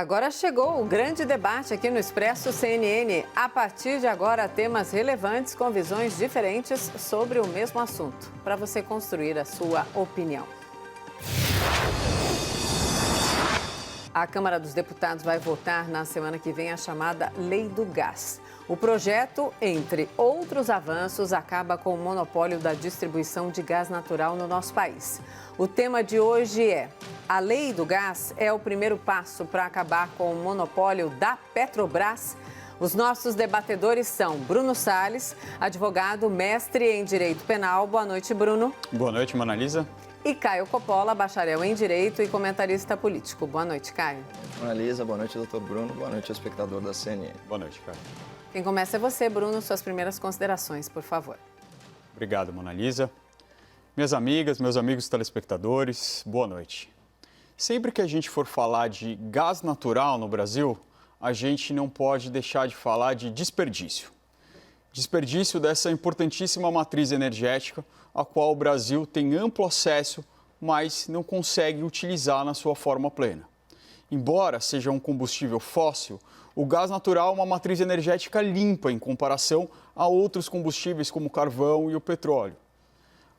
Agora chegou o grande debate aqui no Expresso CNN. A partir de agora, temas relevantes com visões diferentes sobre o mesmo assunto, para você construir a sua opinião. A Câmara dos Deputados vai votar na semana que vem a chamada Lei do Gás. O projeto, entre outros avanços, acaba com o monopólio da distribuição de gás natural no nosso país. O tema de hoje é: a Lei do Gás é o primeiro passo para acabar com o monopólio da Petrobras? Os nossos debatedores são Bruno Salles, advogado, mestre em Direito Penal. Boa noite, Bruno. Boa noite, Monalisa. E Caio Coppola, bacharel em Direito e comentarista político. Boa noite, Caio. Monalisa, boa noite, doutor Bruno. Boa noite, espectador da CNN. Boa noite, Caio. Quem começa é você, Bruno. Suas primeiras considerações, por favor. Obrigado, Monalisa. Minhas amigas, meus amigos telespectadores, boa noite. Sempre que a gente for falar de gás natural no Brasil, a gente não pode deixar de falar de desperdício. Desperdício dessa importantíssima matriz energética, a qual o Brasil tem amplo acesso, mas não consegue utilizar na sua forma plena. Embora seja um combustível fóssil, o gás natural é uma matriz energética limpa em comparação a outros combustíveis como o carvão e o petróleo.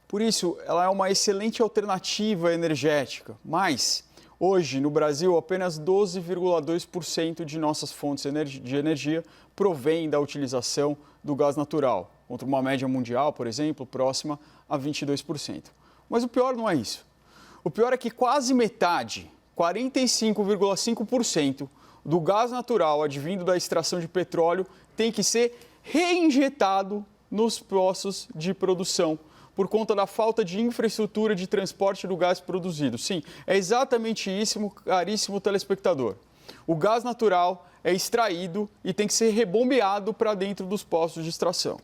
Por isso, ela é uma excelente alternativa energética, mas hoje no Brasil apenas 12,2% de nossas fontes de energia provém da utilização do gás natural, contra uma média mundial, por exemplo, próxima a 22%. Mas o pior não é isso. O pior é que quase metade, 45,5%, do gás natural advindo da extração de petróleo tem que ser reinjetado nos poços de produção, por conta da falta de infraestrutura de transporte do gás produzido. Sim, é exatamente isso, caríssimo telespectador. O gás natural é extraído e tem que ser rebombeado para dentro dos poços de extração,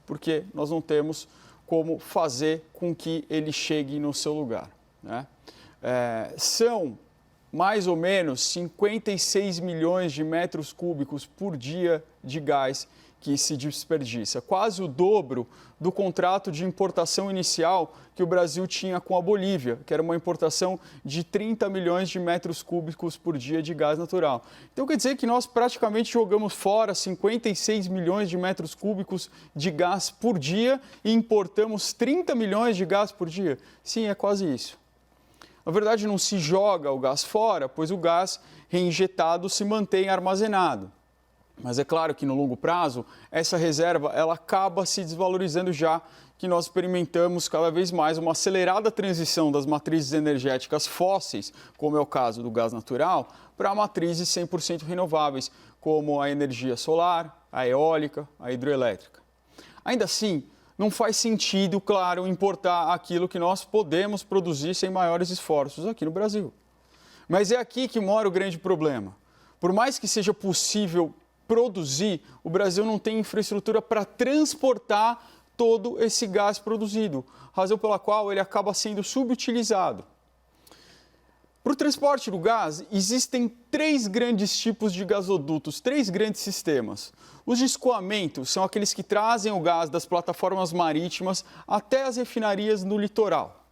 porque nós não temos como fazer com que ele chegue no seu lugar, né? São mais ou menos 56 milhões de metros cúbicos por dia de gás que se desperdiça, quase o dobro do contrato de importação inicial que o Brasil tinha com a Bolívia, que era uma importação de 30 milhões de metros cúbicos por dia de gás natural. Então quer dizer que nós praticamente jogamos fora 56 milhões de metros cúbicos de gás por dia e importamos 30 milhões de gás por dia? Sim, é quase isso. Na verdade, não se joga o gás fora, pois o gás reinjetado se mantém armazenado. Mas é claro que no longo prazo, essa reserva ela acaba se desvalorizando, já que nós experimentamos cada vez mais uma acelerada transição das matrizes energéticas fósseis, como é o caso do gás natural, para matrizes 100% renováveis, como a energia solar, a eólica, a hidroelétrica. Ainda assim, não faz sentido, claro, importar aquilo que nós podemos produzir sem maiores esforços aqui no Brasil. Mas é aqui que mora o grande problema. Por mais que seja possível produzir, o Brasil não tem infraestrutura para transportar todo esse gás produzido, razão pela qual ele acaba sendo subutilizado. Para o transporte do gás, existem 3 grandes tipos de gasodutos, 3 grandes sistemas. Os de escoamento são aqueles que trazem o gás das plataformas marítimas até as refinarias no litoral.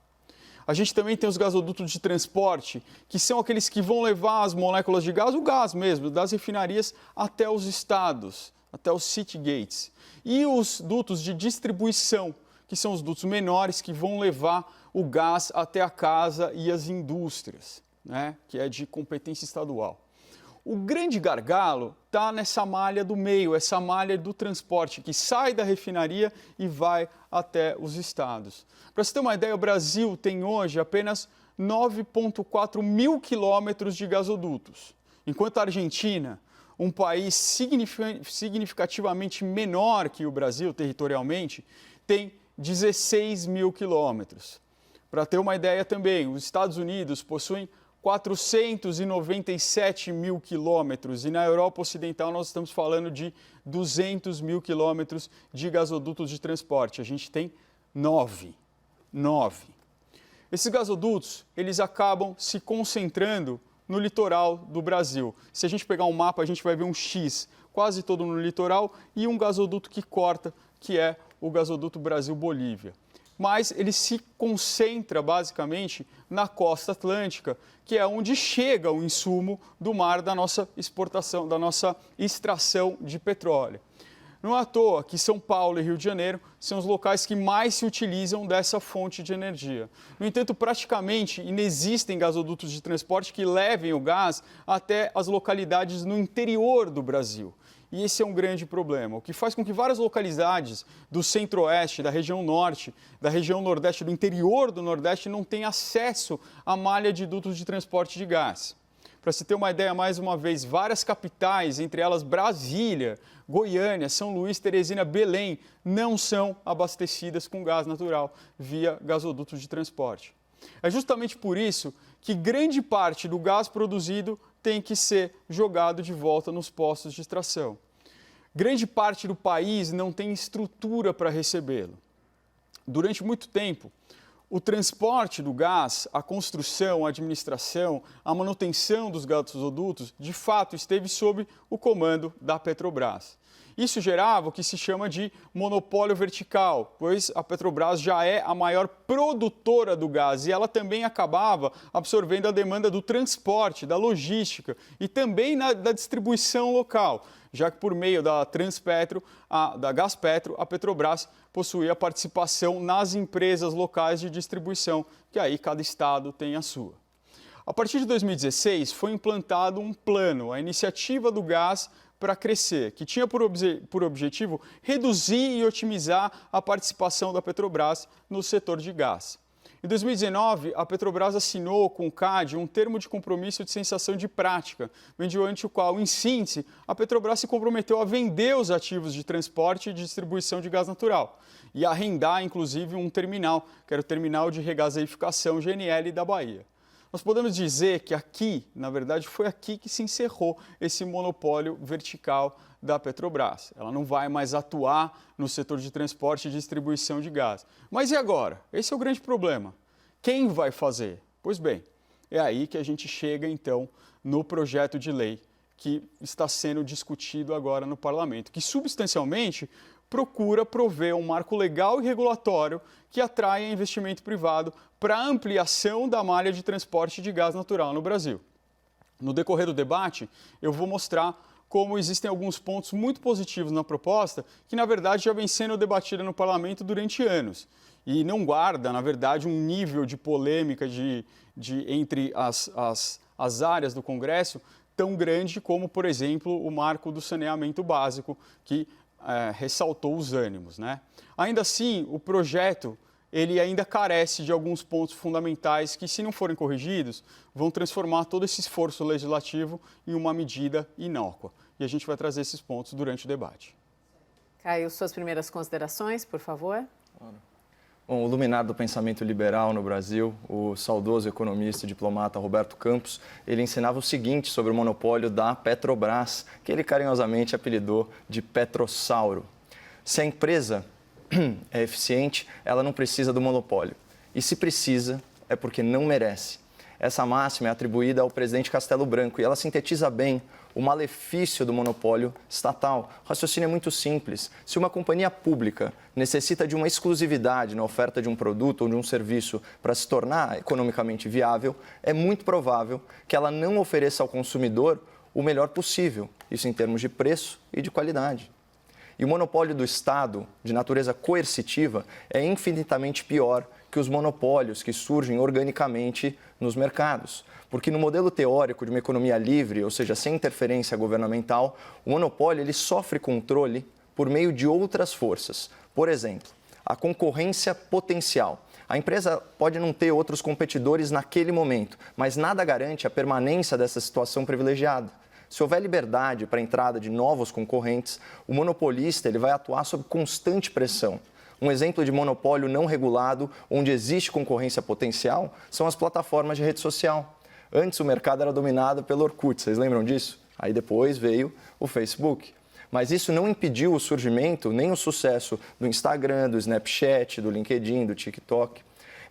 A gente também tem os gasodutos de transporte, que são aqueles que vão levar as moléculas de gás, o gás mesmo, das refinarias até os estados, até os city gates. E os dutos de distribuição, que são os dutos menores que vão levar o gás até a casa e as indústrias, né, que é de competência estadual. O grande gargalo está nessa malha do meio, essa malha do transporte, que sai da refinaria e vai até os estados. Para você ter uma ideia, o Brasil tem hoje apenas 9,4 mil quilômetros de gasodutos, enquanto a Argentina, um país significativamente menor que o Brasil territorialmente, tem 16 mil quilômetros. Para ter uma ideia também, os Estados Unidos possuem 497 mil quilômetros e na Europa Ocidental nós estamos falando de 200 mil quilômetros de gasodutos de transporte. A gente tem 9. Esses gasodutos, eles acabam se concentrando no litoral do Brasil. Se a gente pegar um mapa, a gente vai ver um X quase todo no litoral e um gasoduto que corta, que é o gasoduto Brasil-Bolívia. mas ele se concentra basicamente na costa atlântica, que é onde chega o insumo do mar da nossa exportação, da nossa extração de petróleo. Não é à toa que São Paulo e Rio de Janeiro são os locais que mais se utilizam dessa fonte de energia. No entanto, praticamente inexistem gasodutos de transporte que levem o gás até as localidades no interior do Brasil. E esse é um grande problema, o que faz com que várias localidades do centro-oeste, da região norte, da região nordeste, do interior do nordeste, não tenham acesso à malha de dutos de transporte de gás. Para se ter uma ideia, mais uma vez, várias capitais, entre elas Brasília, Goiânia, São Luís, Teresina, Belém, não são abastecidas com gás natural via gasodutos de transporte. É justamente por isso que grande parte do gás produzido tem que ser jogado de volta nos postos de extração. Grande parte do país não tem estrutura para recebê-lo. Durante muito tempo, o transporte do gás, a construção, a administração, a manutenção dos gasodutos, de fato, esteve sob o comando da Petrobras. Isso gerava o que se chama de monopólio vertical, pois a Petrobras já é a maior produtora do gás e ela também acabava absorvendo a demanda do transporte, da logística e também da distribuição local, já que por meio da Transpetro, da Gaspetro, a Petrobras possuía participação nas empresas locais de distribuição, que aí cada estado tem a sua. A partir de 2016 foi implantado um plano, a Iniciativa do Gás para Crescer, que tinha por objetivo reduzir e otimizar a participação da Petrobras no setor de gás. Em 2019, a Petrobras assinou com o CAD um termo de compromisso de cessação de prática, mediante o qual, em síntese, a Petrobras se comprometeu a vender os ativos de transporte e distribuição de gás natural e arrendar, inclusive, um terminal, que era o Terminal de Regaseificação GNL da Bahia. Nós podemos dizer que aqui, na verdade, foi aqui que se encerrou esse monopólio vertical da Petrobras. Ela não vai mais atuar no setor de transporte e distribuição de gás. Mas e agora? Esse é o grande problema. Quem vai fazer? Pois bem, é aí que a gente chega, então, no projeto de lei que está sendo discutido agora no Parlamento, que substancialmente procura prover um marco legal e regulatório que atraia investimento privado para a ampliação da malha de transporte de gás natural no Brasil. No decorrer do debate, eu vou mostrar como existem alguns pontos muito positivos na proposta que, na verdade, já vem sendo debatida no Parlamento durante anos e não guarda, na verdade, um nível de polêmica entre as áreas do Congresso tão grande como, por exemplo, o marco do saneamento básico, que ressaltou os ânimos, né? Ainda assim, o projeto ele ainda carece de alguns pontos fundamentais que, se não forem corrigidos, vão transformar todo esse esforço legislativo em uma medida inócua. E a gente vai trazer esses pontos durante o debate. Caio, suas primeiras considerações, por favor. Bom, o luminar do pensamento liberal no Brasil, o saudoso economista e diplomata Roberto Campos, ele ensinava o seguinte sobre o monopólio da Petrobras, que ele carinhosamente apelidou de Petrossauro. Se a empresa é eficiente, ela não precisa do monopólio. E se precisa, é porque não merece. Essa máxima é atribuída ao presidente Castelo Branco e ela sintetiza bem o malefício do monopólio estatal. O raciocínio é muito simples. Se uma companhia pública necessita de uma exclusividade na oferta de um produto ou de um serviço para se tornar economicamente viável, é muito provável que ela não ofereça ao consumidor o melhor possível, isso em termos de preço e de qualidade. E o monopólio do Estado, de natureza coercitiva, é infinitamente pior que os monopólios que surgem organicamente nos mercados. Porque no modelo teórico de uma economia livre, ou seja, sem interferência governamental, o monopólio ele sofre controle por meio de outras forças. Por exemplo, a concorrência potencial. A empresa pode não ter outros competidores naquele momento, mas nada garante a permanência dessa situação privilegiada. Se houver liberdade para a entrada de novos concorrentes, o monopolista ele vai atuar sob constante pressão. Um exemplo de monopólio não regulado, onde existe concorrência potencial, são as plataformas de rede social. Antes o mercado era dominado pelo Orkut, vocês lembram disso? Aí depois veio o Facebook. Mas isso não impediu o surgimento nem o sucesso do Instagram, do Snapchat, do LinkedIn, do TikTok.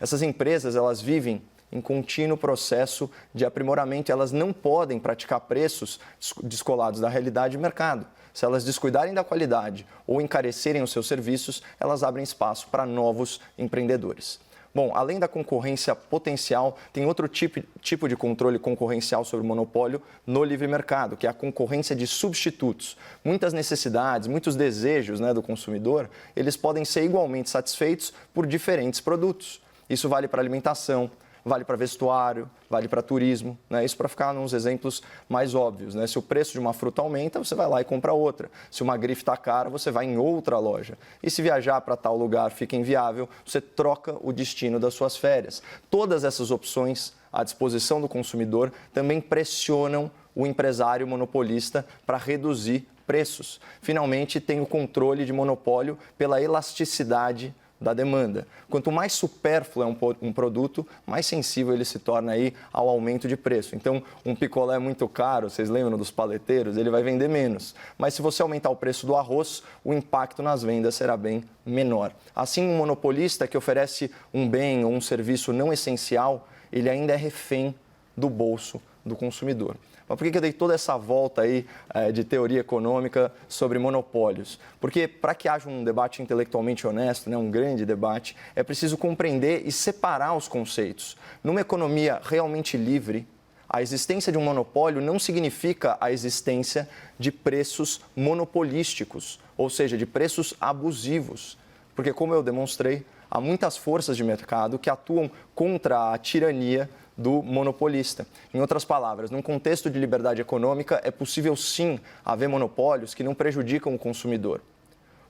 Essas empresas elas vivem em contínuo processo de aprimoramento. Elas não podem praticar preços descolados da realidade de mercado. Se elas descuidarem da qualidade ou encarecerem os seus serviços, elas abrem espaço para novos empreendedores. Bom, além da concorrência potencial, tem outro tipo de controle concorrencial sobre o monopólio no livre mercado, que é a concorrência de substitutos. Muitas necessidades, muitos desejos, do consumidor, eles podem ser igualmente satisfeitos por diferentes produtos. Isso vale para alimentação, vale para vestuário, vale para turismo, Isso para ficar nos exemplos mais óbvios, Se o preço de uma fruta aumenta, você vai lá e compra outra. Se uma grife está cara, você vai em outra loja. E se viajar para tal lugar fica inviável, você troca o destino das suas férias. Todas essas opções à disposição do consumidor também pressionam o empresário monopolista para reduzir preços. Finalmente, tem o controle de monopólio pela elasticidade da demanda. Quanto mais supérfluo é um produto, mais sensível ele se torna aí ao aumento de preço. Então, um picolé muito caro, vocês lembram dos paleteiros, ele vai vender menos. Mas se você aumentar o preço do arroz, o impacto nas vendas será bem menor. Assim, um monopolista que oferece um bem ou um serviço não essencial, ele ainda é refém do bolso do consumidor. Mas por que eu dei toda essa volta aí de teoria econômica sobre monopólios? Porque para que haja um debate intelectualmente honesto, um grande debate, é preciso compreender e separar os conceitos. Numa economia realmente livre, a existência de um monopólio não significa a existência de preços monopolísticos, ou seja, de preços abusivos. Porque, como eu demonstrei, há muitas forças de mercado que atuam contra a tirania do monopolista. Em outras palavras, num contexto de liberdade econômica, é possível sim haver monopólios que não prejudicam o consumidor.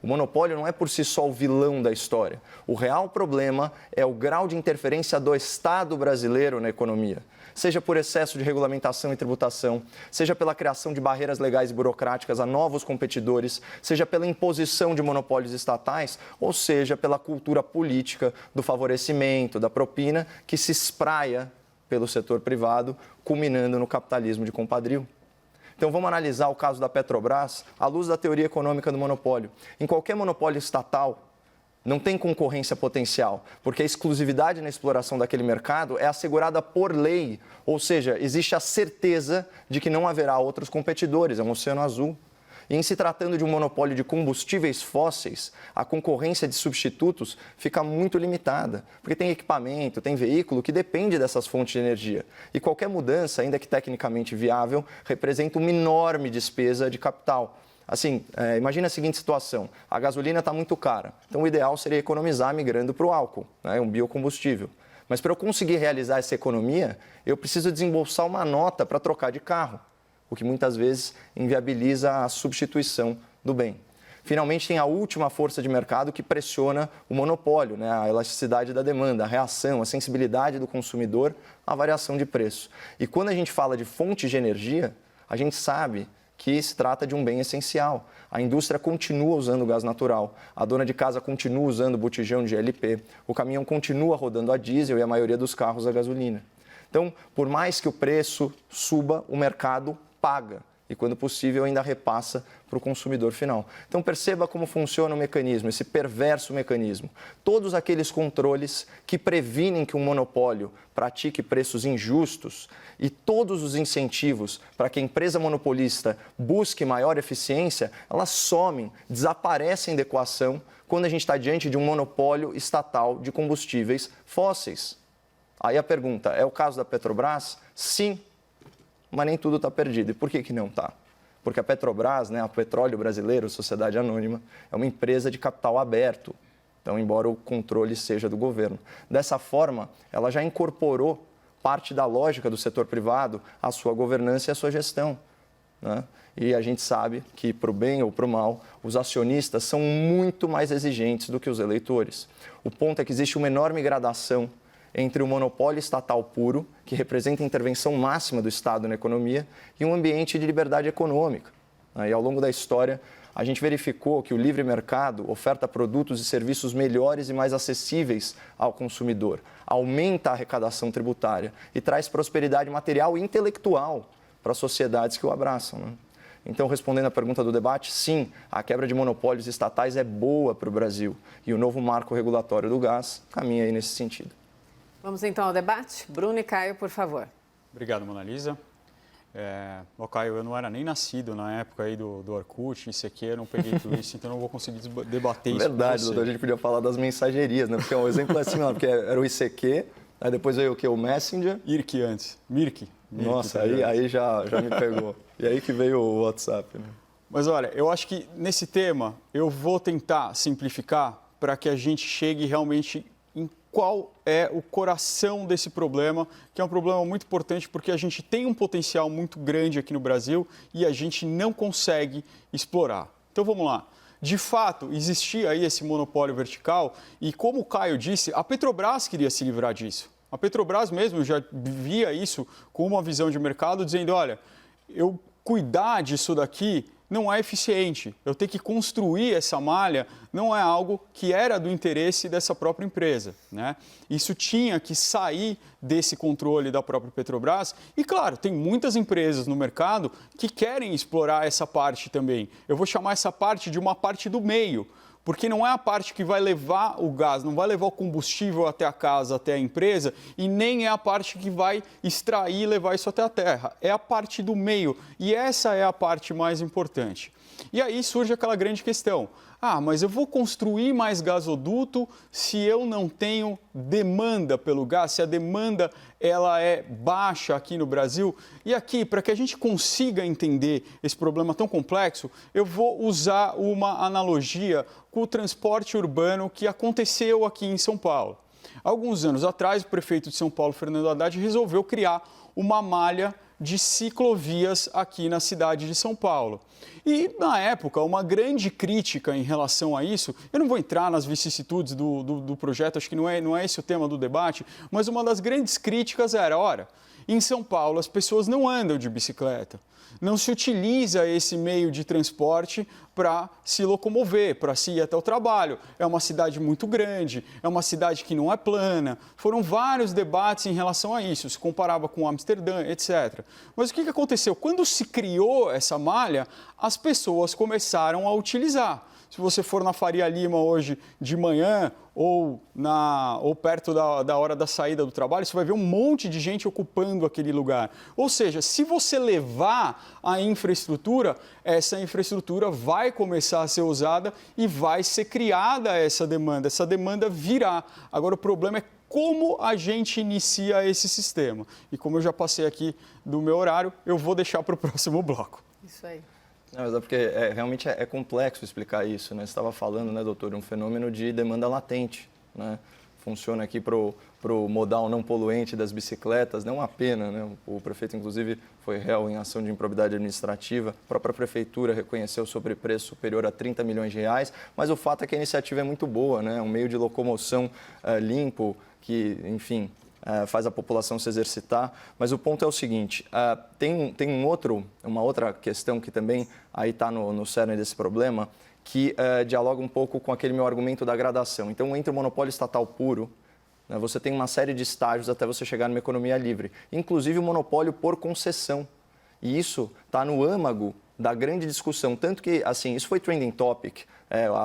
O monopólio não é por si só o vilão da história. O real problema é o grau de interferência do Estado brasileiro na economia. Seja por excesso de regulamentação e tributação, seja pela criação de barreiras legais e burocráticas a novos competidores, seja pela imposição de monopólios estatais, ou seja pela cultura política do favorecimento, da propina, que se espraia pelo setor privado, culminando no capitalismo de compadrio. Então, vamos analisar o caso da Petrobras à luz da teoria econômica do monopólio. Em qualquer monopólio estatal, não tem concorrência potencial, porque a exclusividade na exploração daquele mercado é assegurada por lei, ou seja, existe a certeza de que não haverá outros competidores, é um oceano azul. E em se tratando de um monopólio de combustíveis fósseis, a concorrência de substitutos fica muito limitada, porque tem equipamento, tem veículo que depende dessas fontes de energia. E qualquer mudança, ainda que tecnicamente viável, representa uma enorme despesa de capital. Assim, imagina a seguinte situação, a gasolina está muito cara, então o ideal seria economizar migrando para o álcool, um biocombustível. Mas para eu conseguir realizar essa economia, eu preciso desembolsar uma nota para trocar de carro, o que muitas vezes inviabiliza a substituição do bem. Finalmente, tem a última força de mercado que pressiona o monopólio, a elasticidade da demanda, a reação, a sensibilidade do consumidor à variação de preço. E quando a gente fala de fontes de energia, a gente sabe que se trata de um bem essencial. A indústria continua usando o gás natural, a dona de casa continua usando o botijão de LP, o caminhão continua rodando a diesel e a maioria dos carros a gasolina. Então, por mais que o preço suba, o mercado paga e, quando possível, ainda repassa para o consumidor final. Então, perceba como funciona o mecanismo, esse perverso mecanismo. Todos aqueles controles que previnem que um monopólio pratique preços injustos e todos os incentivos para que a empresa monopolista busque maior eficiência, elas somem, desaparecem da equação quando a gente está diante de um monopólio estatal de combustíveis fósseis. Aí a pergunta, é o caso da Petrobras? Sim. Mas nem tudo está perdido. E por que não está? Porque a Petrobras, a Petróleo Brasileiro, Sociedade Anônima, é uma empresa de capital aberto. Então, embora o controle seja do governo. Dessa forma, ela já incorporou parte da lógica do setor privado à sua governança e à sua gestão. E a gente sabe que, para o bem ou para o mal, os acionistas são muito mais exigentes do que os eleitores. O ponto é que existe uma enorme gradação entre o monopólio estatal puro, que representa a intervenção máxima do Estado na economia, e um ambiente de liberdade econômica. E ao longo da história, a gente verificou que o livre mercado oferta produtos e serviços melhores e mais acessíveis ao consumidor, aumenta a arrecadação tributária e traz prosperidade material e intelectual para as sociedades que o abraçam. Então, respondendo à pergunta do debate, sim, a quebra de monopólios estatais é boa para o Brasil e o novo marco regulatório do gás caminha aí nesse sentido. Vamos então ao debate. Bruno e Caio, por favor. Obrigado, Mona Lisa. Caio, eu não era nem nascido na época aí do Orkut, ICQ, eu não peguei tudo isso, então não vou conseguir debater isso. Verdade, doutor, a gente podia falar das mensagerias, né? Porque um exemplo é assim, porque era o ICQ, aí depois veio o quê? O Messenger. IRC antes. Mirk. Nossa, aí já me pegou. E aí que veio o WhatsApp, né? Mas olha, eu acho que nesse tema eu vou tentar simplificar para que a gente chegue realmente em qual é o coração desse problema, que é um problema muito importante porque a gente tem um potencial muito grande aqui no Brasil e a gente não consegue explorar. Então vamos lá. De fato, existia aí esse monopólio vertical e, como o Caio disse, a Petrobras queria se livrar disso. A Petrobras mesmo já via isso com uma visão de mercado, dizendo, olha, eu cuidar disso daqui não é eficiente. Eu ter que construir essa malha não é algo que era do interesse dessa própria empresa, né? Isso tinha que sair desse controle da própria Petrobras. E, claro, tem muitas empresas no mercado que querem explorar essa parte também. Eu vou chamar essa parte de uma parte do meio, porque não é a parte que vai levar o gás, não vai levar o combustível até a casa, até a empresa, e nem é a parte que vai extrair e levar isso até a terra. É a parte do meio, e essa é a parte mais importante. E aí surge aquela grande questão. Mas eu vou construir mais gasoduto se eu não tenho demanda pelo gás, se a demanda ela é baixa aqui no Brasil. E aqui, para que a gente consiga entender esse problema tão complexo, eu vou usar uma analogia com o transporte urbano que aconteceu aqui em São Paulo. Alguns anos atrás, o prefeito de São Paulo, Fernando Haddad, resolveu criar uma malha de ciclovias aqui na cidade de São Paulo. E, na época, uma grande crítica em relação a isso, eu não vou entrar nas vicissitudes do projeto, acho que não é esse o tema do debate, mas uma das grandes críticas era, ora, em São Paulo as pessoas não andam de bicicleta, não se utiliza esse meio de transporte para se locomover, para se ir até o trabalho. É uma cidade muito grande, é uma cidade que não é plana. Foram vários debates em relação a isso, se comparava com Amsterdã, etc. Mas o que aconteceu? Quando se criou essa malha, as pessoas começaram a utilizar. Se você for na Faria Lima hoje de manhã ou perto da hora da saída do trabalho, você vai ver um monte de gente ocupando aquele lugar. Ou seja, se você levar a infraestrutura, essa infraestrutura vai começar a ser usada e vai ser criada essa demanda. Essa demanda virá. Agora, o problema é como a gente inicia esse sistema. E como eu já passei aqui do meu horário, eu vou deixar para o próximo bloco. Isso aí. Não, mas é porque realmente é complexo explicar isso, né? Você estava falando, né, doutor, um fenômeno de demanda latente, né? Funciona aqui para o modal não poluente das bicicletas, não é uma pena, né? O prefeito, inclusive, foi réu em ação de improbidade administrativa, a própria prefeitura reconheceu o sobrepreço superior a 30 milhões de reais, mas o fato é que a iniciativa é muito boa, né? Um meio de locomoção limpo, que, enfim, faz a população se exercitar, mas o ponto é o seguinte, tem uma outra questão que também aí está no cerne desse problema, que dialoga um pouco com aquele meu argumento da gradação. Então, entre o monopólio estatal puro, né, você tem uma série de estágios até você chegar numa economia livre, inclusive o monopólio por concessão, e isso está no âmago da grande discussão, tanto que, assim, isso foi trending topic,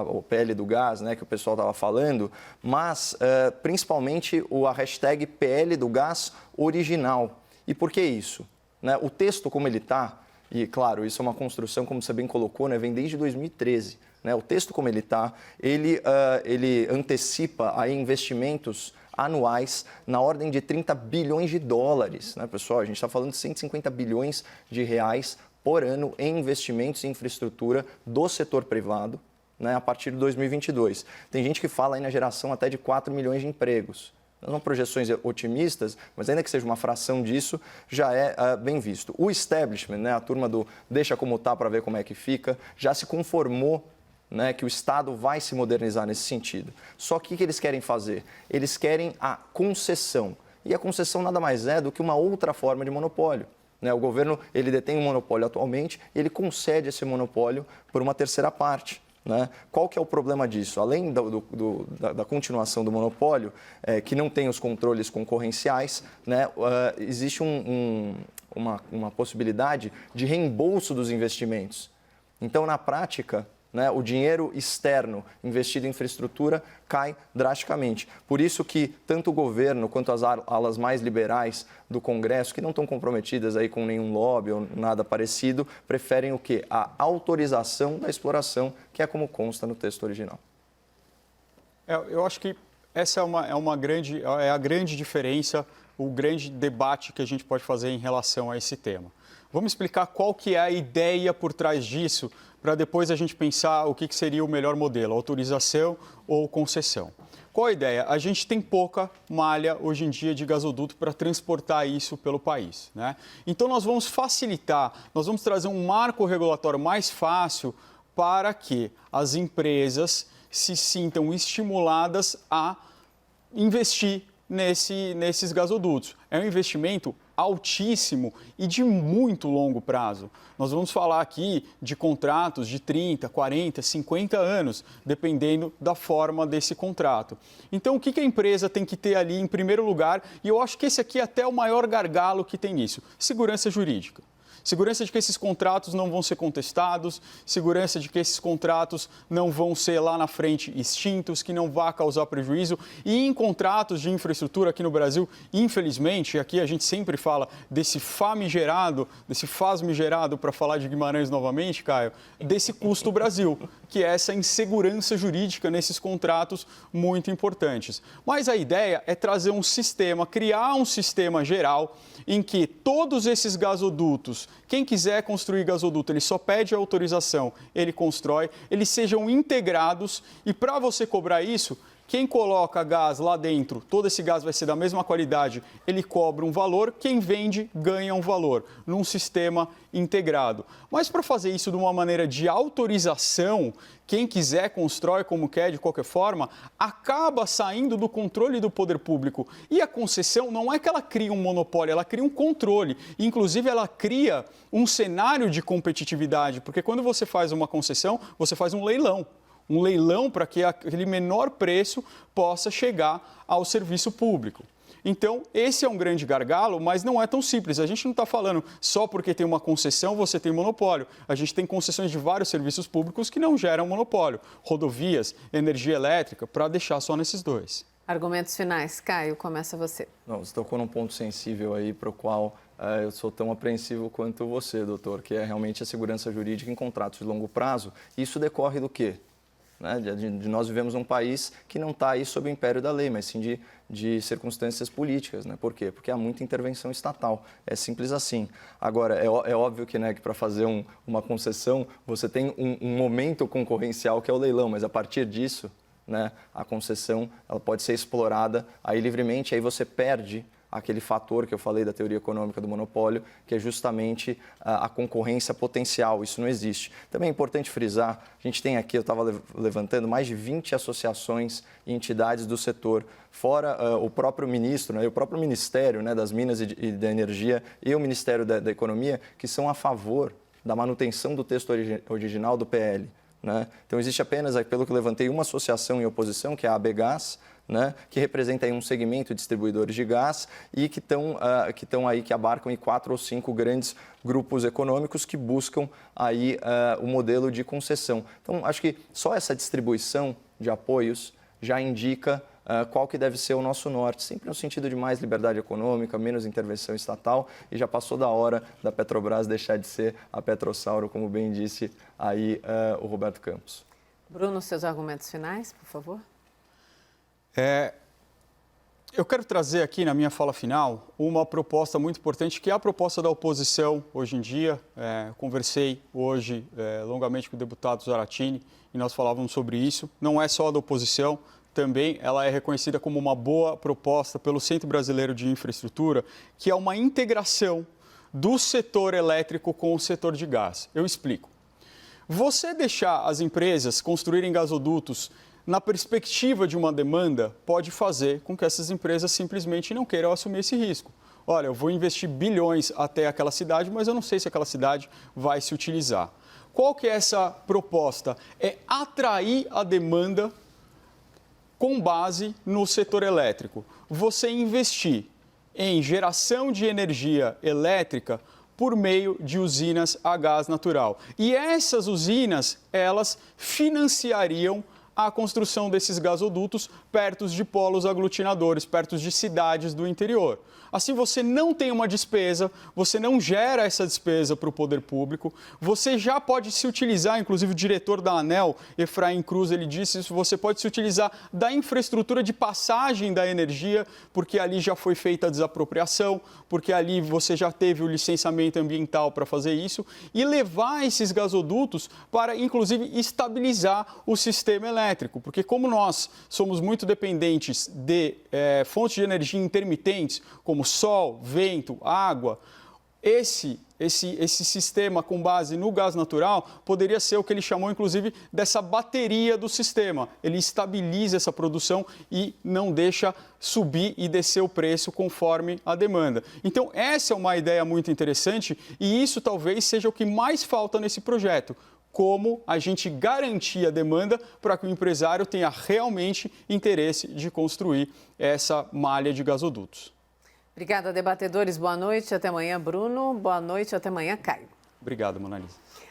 o PL do gás, né, que o pessoal estava falando, mas principalmente a hashtag PL do gás original. E por que isso? Né, o texto como ele está, e claro, isso é uma construção, como você bem colocou, né, vem desde 2013. Né, o texto como ele está, ele antecipa aí investimentos anuais na ordem de 30 bilhões de dólares. Né, pessoal, a gente está falando de 150 bilhões de reais por ano em investimentos em infraestrutura do setor privado, né, a partir de 2022. Tem gente que fala aí na geração até de 4 milhões de empregos. Não são projeções otimistas, mas ainda que seja uma fração disso, já é bem visto. O establishment, né, a turma do deixa como está para ver como é que fica, já se conformou, né, que o Estado vai se modernizar nesse sentido. Só que o que eles querem fazer? Eles querem a concessão. E a concessão nada mais é do que uma outra forma de monopólio. O governo ele detém um monopólio atualmente e ele concede esse monopólio por uma terceira parte. Né? Qual que é o problema disso? Além da continuação do monopólio, que não tem os controles concorrenciais, né, existe uma possibilidade de reembolso dos investimentos. Então, na prática, né, o dinheiro externo investido em infraestrutura cai drasticamente. Por isso que tanto o governo quanto as alas mais liberais do Congresso, que não estão comprometidas aí com nenhum lobby ou nada parecido, preferem o quê? A autorização da exploração, que é como consta no texto original. Eu acho que essa é a grande diferença, o grande debate que a gente pode fazer em relação a esse tema. Vamos explicar qual que é a ideia por trás disso, para depois a gente pensar o que seria o melhor modelo, autorização ou concessão. Qual a ideia? A gente tem pouca malha hoje em dia de gasoduto para transportar isso pelo país, né? Então nós vamos facilitar, nós vamos trazer um marco regulatório mais fácil para que as empresas se sintam estimuladas a investir nesses gasodutos. É um investimento altíssimo e de muito longo prazo. Nós vamos falar aqui de contratos de 30, 40, 50 anos, dependendo da forma desse contrato. Então, o que a empresa tem que ter ali em primeiro lugar? E eu acho que esse aqui é até o maior gargalo que tem nisso: segurança jurídica. Segurança de que esses contratos não vão ser contestados, segurança de que esses contratos não vão ser lá na frente extintos, que não vá causar prejuízo. E em contratos de infraestrutura aqui no Brasil, infelizmente, aqui a gente sempre fala desse famigerado, desse fasmigerado, para falar de Guimarães novamente, Caio, desse custo Brasil, que é essa insegurança jurídica nesses contratos muito importantes. Mas a ideia é trazer um sistema, criar um sistema geral em que todos esses gasodutos, quem quiser construir gasoduto, ele só pede a autorização, ele constrói, eles sejam integrados e para você cobrar isso, quem coloca gás lá dentro, todo esse gás vai ser da mesma qualidade, ele cobra um valor, quem vende ganha um valor, num sistema integrado. Mas para fazer isso de uma maneira de autorização, quem quiser constrói como quer, de qualquer forma, acaba saindo do controle do poder público. E a concessão não é que ela cria um monopólio, ela cria um controle. Inclusive, ela cria um cenário de competitividade, porque quando você faz uma concessão, você faz um leilão. Um leilão para que aquele menor preço possa chegar ao serviço público. Então, esse é um grande gargalo, mas não é tão simples. A gente não está falando só porque tem uma concessão, você tem monopólio. A gente tem concessões de vários serviços públicos que não geram monopólio. Rodovias, energia elétrica, para deixar só nesses dois. Argumentos finais. Caio, começa você. Não, você tocou num ponto sensível aí para o qual eu sou tão apreensivo quanto você, doutor, que é realmente a segurança jurídica em contratos de longo prazo. Isso decorre do quê? Né? De nós vivemos um país que não está aí sob o império da lei, mas sim de circunstâncias políticas. Né? Por quê? Porque há muita intervenção estatal. É simples assim. Agora, é óbvio que, né, que para fazer uma concessão, você tem um momento concorrencial que é o leilão, mas a partir disso, né, a concessão ela pode ser explorada aí livremente, aí você perde aquele fator que eu falei da teoria econômica do monopólio, que é justamente a concorrência potencial. Isso não existe. Também é importante frisar, a gente tem aqui, eu estava levantando, mais de 20 associações e entidades do setor, fora o próprio ministro, né, o próprio Ministério, né, das Minas e da Energia e o Ministério da Economia, que são a favor da manutenção do texto original do PL. Né? Então, existe apenas, pelo que levantei, uma associação em oposição, que é a ABGás, né, que representa aí um segmento de distribuidores de gás e que estão aí, que abarcam aí 4 ou 5 grandes grupos econômicos que buscam aí o modelo de concessão. Então, acho que só essa distribuição de apoios já indica qual que deve ser o nosso norte, sempre no sentido de mais liberdade econômica, menos intervenção estatal, e já passou da hora da Petrobras deixar de ser a Petrossauro, como bem disse aí o Roberto Campos. Bruno, seus argumentos finais, por favor. Eu quero trazer aqui na minha fala final uma proposta muito importante, que é a proposta da oposição hoje em dia. Conversei hoje longamente com o deputado Zaratini e nós falávamos sobre isso. Não é só da oposição, também ela é reconhecida como uma boa proposta pelo Centro Brasileiro de Infraestrutura, que é uma integração do setor elétrico com o setor de gás. Eu explico. Você deixar as empresas construírem gasodutos na perspectiva de uma demanda, pode fazer com que essas empresas simplesmente não queiram assumir esse risco. Olha, eu vou investir bilhões até aquela cidade, mas eu não sei se aquela cidade vai se utilizar. Qual que é essa proposta? É atrair a demanda com base no setor elétrico. Você investir em geração de energia elétrica por meio de usinas a gás natural. E essas usinas, elas financiariam a construção desses gasodutos perto de polos aglutinadores, perto de cidades do interior. Assim, você não tem uma despesa, você não gera essa despesa para o poder público, você já pode se utilizar, inclusive o diretor da ANEEL, Efraim Cruz, ele disse isso, você pode se utilizar da infraestrutura de passagem da energia, porque ali já foi feita a desapropriação, porque ali você já teve o licenciamento ambiental para fazer isso, e levar esses gasodutos para, inclusive, estabilizar o sistema elétrico, porque como nós somos muito dependentes de fontes de energia intermitentes, como sol, vento, água, esse sistema com base no gás natural poderia ser o que ele chamou, inclusive, dessa bateria do sistema. Ele estabiliza essa produção e não deixa subir e descer o preço conforme a demanda. Então, essa é uma ideia muito interessante e isso talvez seja o que mais falta nesse projeto. Como a gente garantir a demanda para que o empresário tenha realmente interesse de construir essa malha de gasodutos. Obrigada, debatedores. Boa noite. Até amanhã, Bruno. Boa noite. Até amanhã, Caio. Obrigado, Mona Lisa.